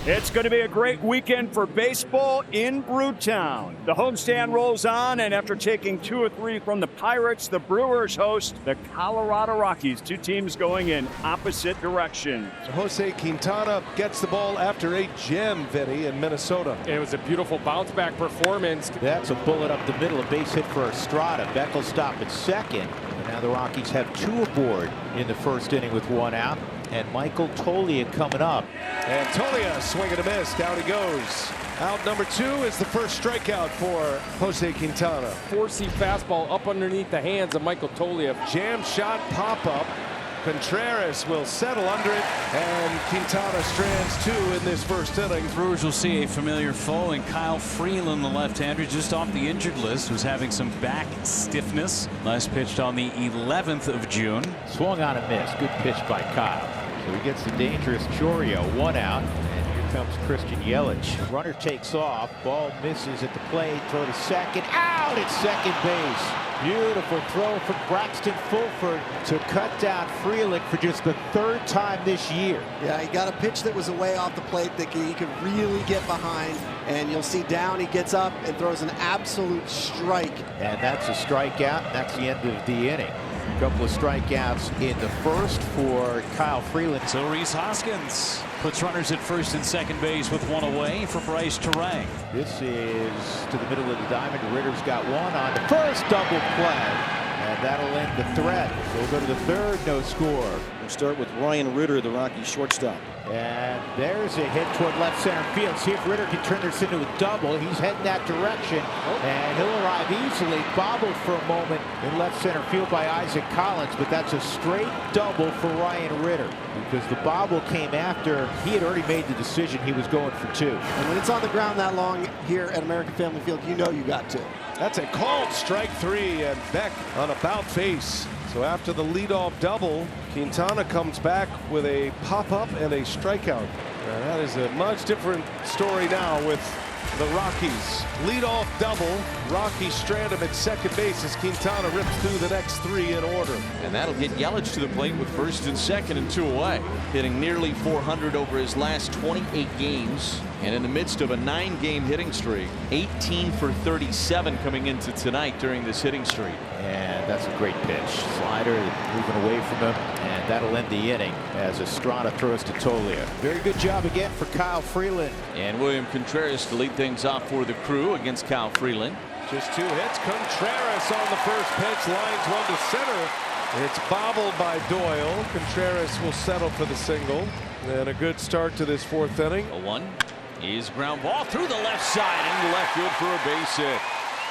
It's going to be a great weekend for baseball in Brewtown. The homestand rolls on, and after taking 2 or 3 from the Pirates, the Brewers host the Colorado Rockies. 2 teams going in opposite directions. Jose Quintana gets the ball after a gem, Vinny, in Minnesota. It was a beautiful bounce-back performance. That's a bullet up the middle, a base hit for Estrada. Beckel stop at second. And now the Rockies have 2 aboard in the first inning with 1 out. And Michael Toglia coming up. And Toglia swinging a miss. Down he goes. Out number 2 is the first strikeout for Jose Quintana. 4-seam fastball up underneath the hands of Michael Toglia. Jam shot pop-up. Contreras will settle under it, and Quintana strands 2 in this first inning. Brewers will see a familiar foe in Kyle Freeland, the left-hander, just off the injured list, who's having some back stiffness. Last pitched on the 11th of June. Swung on a miss. Good pitch by Kyle. So he gets the dangerous Chourio, 1 out. And here comes Christian Yelich. Runner takes off. Ball misses at the plate. Throw to second. Out at second base. Beautiful throw from Braxton Fulford to cut down Freeland for just the 3rd time this year. Yeah, he got a pitch that was away off the plate that he could really get behind. And you'll see down, he gets up and throws an absolute strike. And that's a strikeout. And that's the end of the inning. A couple of strikeouts in the first for Kyle Freeland. So Rhys Hoskins puts runners at first and second base with 1 away for Bryce Terang. This is to the middle of the diamond. Ritter's got 1 on the first double play. And that'll end the threat. We'll go to the 3rd, no score. We'll start with Ryan Ritter, the Rockies shortstop. And there's a hit toward left center field. See if Ritter can turn this into a double. He's heading that direction. And he'll arrive easily. Bobbled for a moment in left center field by Isaac Collins. But that's a straight double for Ryan Ritter. Because the bobble came after he had already made the decision he was going for 2. And when it's on the ground that long here at American Family Field, you know you got 2. That's a called strike 3, and Beck on about face. So after the leadoff double, Quintana comes back with a pop-up and a strikeout. Now that is a much different story now with the Rockies. Leadoff double. Rockies strand him at second base as Quintana rips through the next 3 in order. And that'll get Yelich to the plate with first and second and 2 away. Hitting nearly 400 over his last 28 games. And in the midst of a 9-game hitting streak, 18 for 37 coming into tonight during this hitting streak. And that's a great pitch. Slider moving away from him. And that'll end the inning as Estrada throws to Toglia. Very good job again for Kyle Freeland. And William Contreras to lead things off for the Crew against Kyle Freeland. Just 2 hits. Contreras on the first pitch. Lines 1 to center. It's bobbled by Doyle. Contreras will settle for the single. And a good start to this 4th inning. A 1 is ground ball through the left side and left field for a base hit.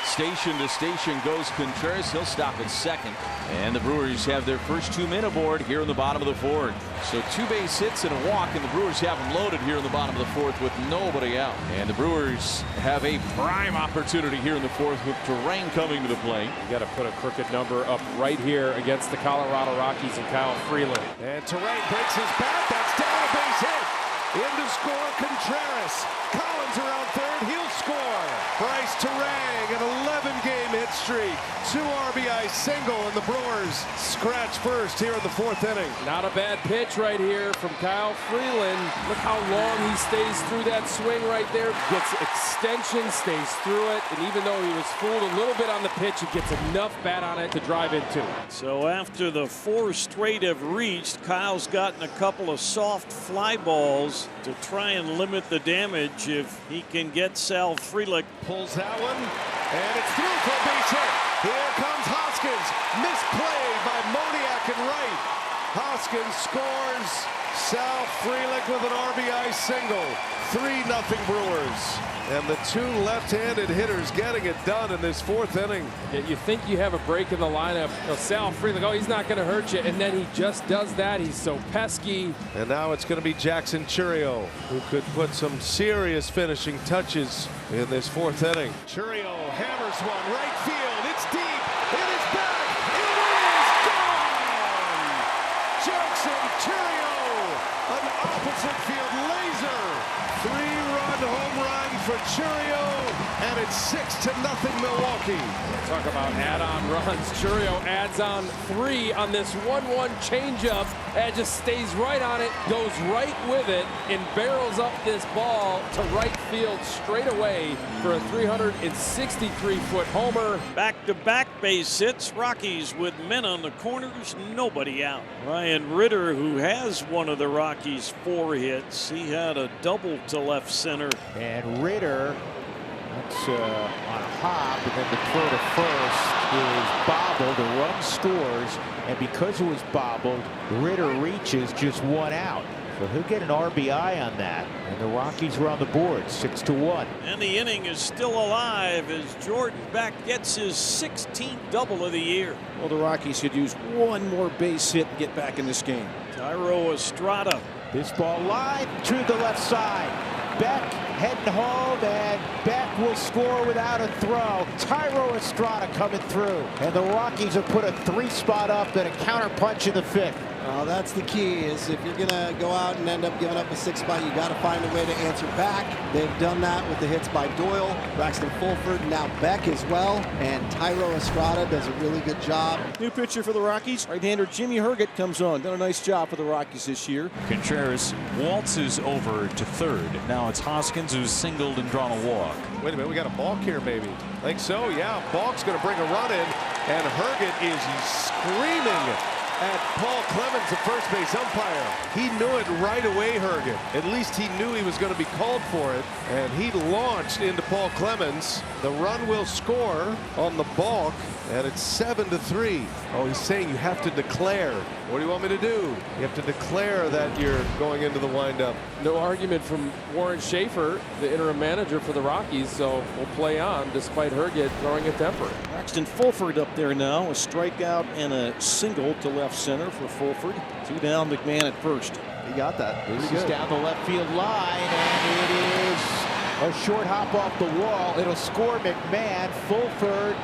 Station to station goes Contreras. He'll stop at second. And the Brewers have their first 2 men aboard here in the bottom of the 4th. So 2 base hits and a walk, and the Brewers have them loaded here in the bottom of the 4th with nobody out. And the Brewers have a prime opportunity here in the 4th with Terang coming to the plate. You got to put a crooked number up right here against the Colorado Rockies and Kyle Freeland. And Terang breaks his bat. That's down, a base hit. In to score Contreras. Collins around 3rd. He'll score. Bryce Terang, an 11-game hit streak. 2 RBI single, and the Brewers scratch first here in the 4th inning. Not a bad pitch right here from Kyle Freeland. Look how long he stays through that swing right there. Gets extension, stays through it, and even though he was fooled a little bit on the pitch, he gets enough bat on it to drive into it. So after the 4 straight have reached, Kyle's gotten a couple of soft fly balls to try and limit the damage if he can get Sal Frelick. Pulls that one, and it's through for a base hit. Here comes Hoskins. Misplay by Moniak and right. Hoskins scores. Sal Frelick with an RBI single. 3-0 Brewers. And the 2 left-handed hitters getting it done in this 4th inning. Yeah, you think you have a break in the lineup. Sal Frelick, oh, he's not going to hurt you. And then he just does that. He's so pesky. And now it's going to be Jackson Chourio, who could put some serious finishing touches in this 4th inning. Chourio hammers one right field. It's deep. It is back. It is gone. Jackson Chourio, an opposite field laser. 3-run 2-run home run for Chourio, and it's 6-0 Milwaukee. Talk about add-on runs. Chourio adds on 3 on this 1-1 changeup and just stays right on it, goes right with it, and barrels up this ball to right field straight away for a 363-foot homer. Back-to-back base hits. Rockies with men on the corners, nobody out. Ryan Ritter, who has one of the Rockies' 4 hits, he had a double to left center. And Ritter, that's on a hop, and then the throw to first is bobbled. The run scores, and because it was bobbled, Ritter reaches just 1 out. So he'll get an RBI on that, and the Rockies are on the board, 6-1. And the inning is still alive as Jordan Beck gets his 16th double of the year. Well, the Rockies could use 1 more base hit and get back in this game. Thairo Estrada. This ball line to the left side. Beck heading home, and Beck will score without a throw. Thairo Estrada coming through, and the Rockies have put a 3-spot up and a counter punch in the 5th. That's the key, is if you're going to go out and end up giving up a 6-spot, you got to find a way to answer back. They've done that with the hits by Doyle, Braxton Fulford, now Beck as well, and Thairo Estrada does a really good job. New pitcher for the Rockies, right-hander Jimmy Herget comes on. Done a nice job for the Rockies this year. Contreras waltzes over to third. Now it's Hoskins who's singled and drawn a walk. Wait a minute, we got a balk here maybe. Think so, yeah. Balk's going to bring a run in, and Herget is screaming at Paul Clemens, the first base umpire. He knew it right away, Herget. At least he knew he was going to be called for it, and he launched into Paul Clemens. The run will score on the balk, and it's 7-3. Oh, he's saying you have to declare. What do you want me to do? You have to declare that you're going into the windup. No argument from Warren Schaefer, the interim manager for the Rockies, so we'll play on despite Herget throwing a temper. Braxton Fulford up there now, a strikeout and a single to left center for Fulford. 2 down, McMahon at first. He got that. This is down the left field line, and it is a short hop off the wall. It'll score McMahon. Fulford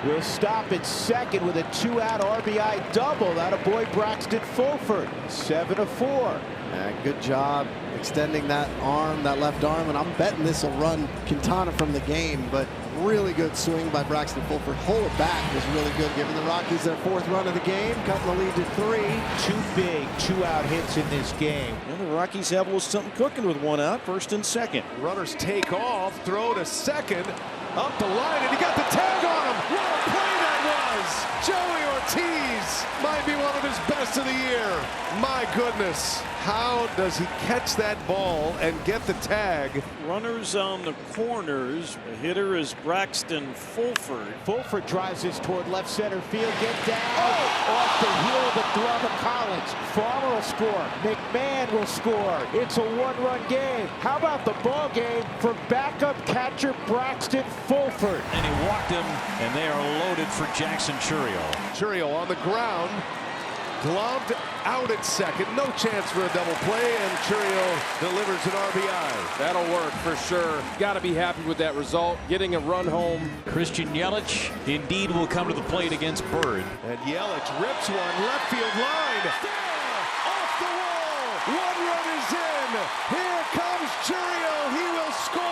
will stop at second with a 2-out RBI double. That boy Braxton Fulford, 7-4. Good job extending that arm, that left arm, and I'm betting this will run Quintana from the game, but really good swing by Braxton Fulford. Hold it back was really good, giving the Rockies their 4th run of the game, cutting the lead to 3. 2 big 2-out hits in this game. And the Rockies have a little something cooking with 1 out, first and second. Runners take off, throw to second, up the line, and he got the tag on him. What a play that was! Joey Ortiz might be one of his best of the year. My goodness, how does he catch that ball and get the tag? Runners on the corners. The hitter is Braxton Fulford. Fulford drives this toward left center field. Get down off the heel of the glove of Collins. Farmer will score. McMahon will score. It's a 1-run game. How about the ball game for backup catcher Braxton Fulford? And he walked him, and they are loaded for Jackson Chourio. Chourio on the ground, gloved out at second. No chance for a double play, and Chourio delivers an RBI. That'll work for sure. Got to be happy with that result, getting a run home. Christian Yelich indeed will come to the plate against Bird. And Yelich rips one left field line. There, off the wall. 1 run is in. Here comes Chourio. He will score.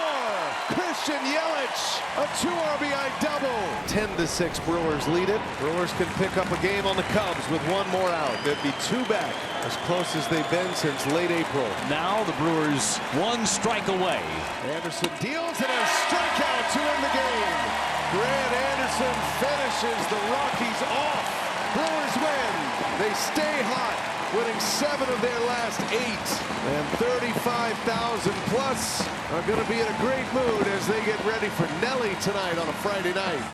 Christian Yelich, a 2 RBI double. 10-6 Brewers lead it. Brewers can pick up a game on the Cubs with 1 more out. They'd be 2 back, as close as they've been since late April. Now the Brewers 1 strike away. Anderson deals and a strikeout to win the game. Grant Anderson finishes the Rockies off. Brewers win. They stay hot, winning 7 of their last 8. And 35,000 plus are going to be in a great mood as they get ready for Nelly tonight on a Friday night.